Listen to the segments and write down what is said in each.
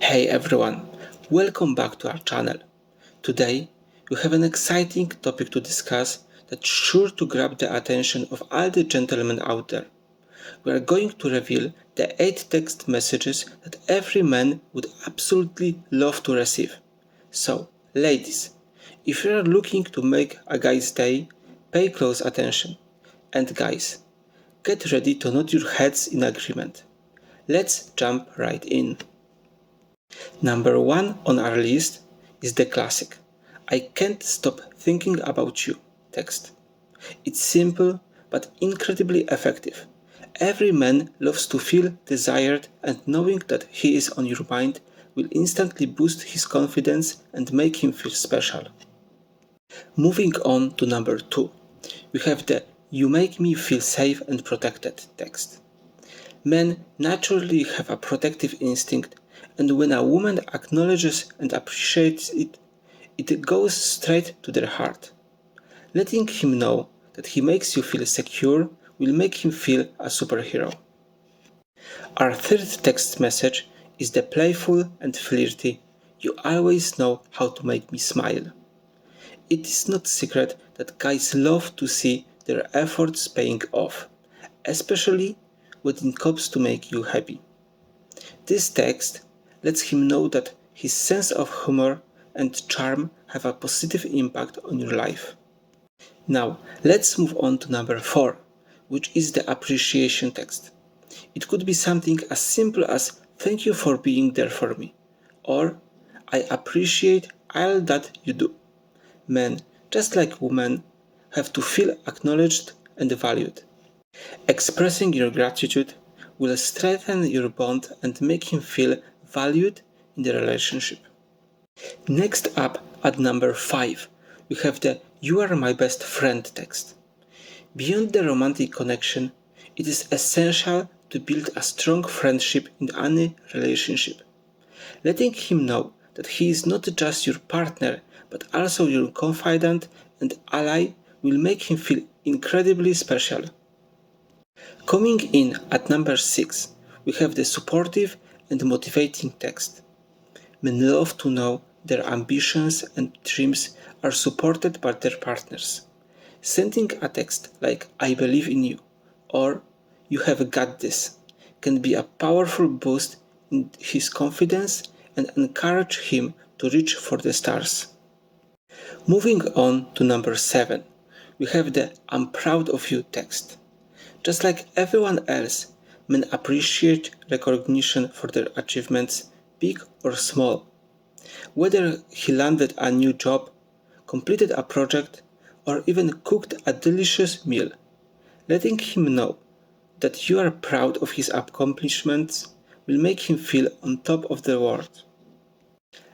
Hey everyone, welcome back to our channel. Today we have an exciting topic to discuss that's sure to grab the attention of all the gentlemen out there. We are going to reveal the 8 text messages that every man would absolutely love to receive. So, ladies, if you are looking to make a guy's day, pay close attention. And guys, get ready to nod your heads in agreement. Let's jump right in. Number 1 on our list is the classic "I can't stop thinking about you" text. It's simple but incredibly effective. Every man loves to feel desired, and knowing that he is on your mind will instantly boost his confidence and make him feel special. Moving on to number 2, we have the "You make me feel safe and protected" text. Men naturally have a protective instinct, and when a woman acknowledges and appreciates it, it goes straight to their heart. Letting him know that he makes you feel secure will make him feel a superhero. Our third text message is the playful and flirty "You always know how to make me smile." It is not secret that guys love to see their efforts paying off, especially when it comes to make you happy. This text lets him know that his sense of humor and charm have a positive impact on your life. Now, let's move on to number 4, which is the appreciation text. It could be something as simple as "Thank you for being there for me," or "I appreciate all that you do." Men, just like women, have to feel acknowledged and valued. Expressing your gratitude will strengthen your bond and make him feel valued in the relationship. Next up, at number 5, we have the "You are my best friend" text. Beyond the romantic connection, it is essential to build a strong friendship in any relationship. Letting him know that he is not just your partner but also your confidant and ally will make him feel incredibly special. Coming in at number 6, we have the supportive and motivating text. Men love to know their ambitions and dreams are supported by their partners. Sending a text like "I believe in you" or "You have got this" can be a powerful boost in his confidence and encourage him to reach for the stars. Moving on to number 7, we have the "I'm proud of you" text. Just like everyone else, men appreciate recognition for their achievements, big or small. Whether he landed a new job, completed a project, or even cooked a delicious meal, letting him know that you are proud of his accomplishments will make him feel on top of the world.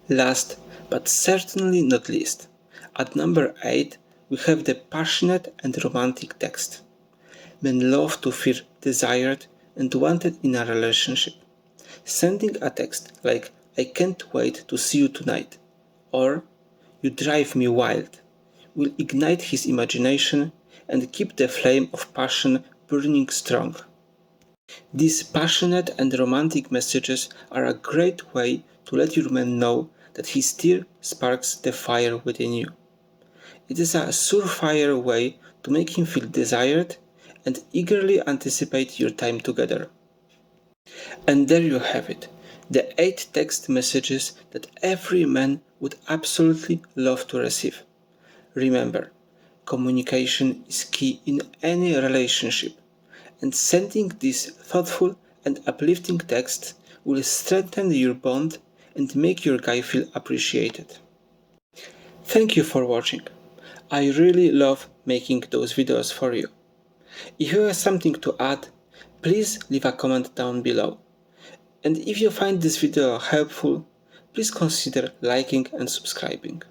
Last, but certainly not least, at number 8, we have the passionate and romantic text. Men love to feel desired and wanted in a relationship. Sending a text like "I can't wait to see you tonight" or "You drive me wild" will ignite his imagination and keep the flame of passion burning strong. These passionate and romantic messages are a great way to let your man know that he still sparks the fire within you. It is a surefire way to make him feel desired and eagerly anticipate your time together. And there you have it, the 8 text messages that every man would absolutely love to receive. Remember, communication is key in any relationship, and sending these thoughtful and uplifting texts will strengthen your bond and make your guy feel appreciated. Thank you for watching. I really love making those videos for you. If you have something to add, please leave a comment down below. And if you find this video helpful, please consider liking and subscribing.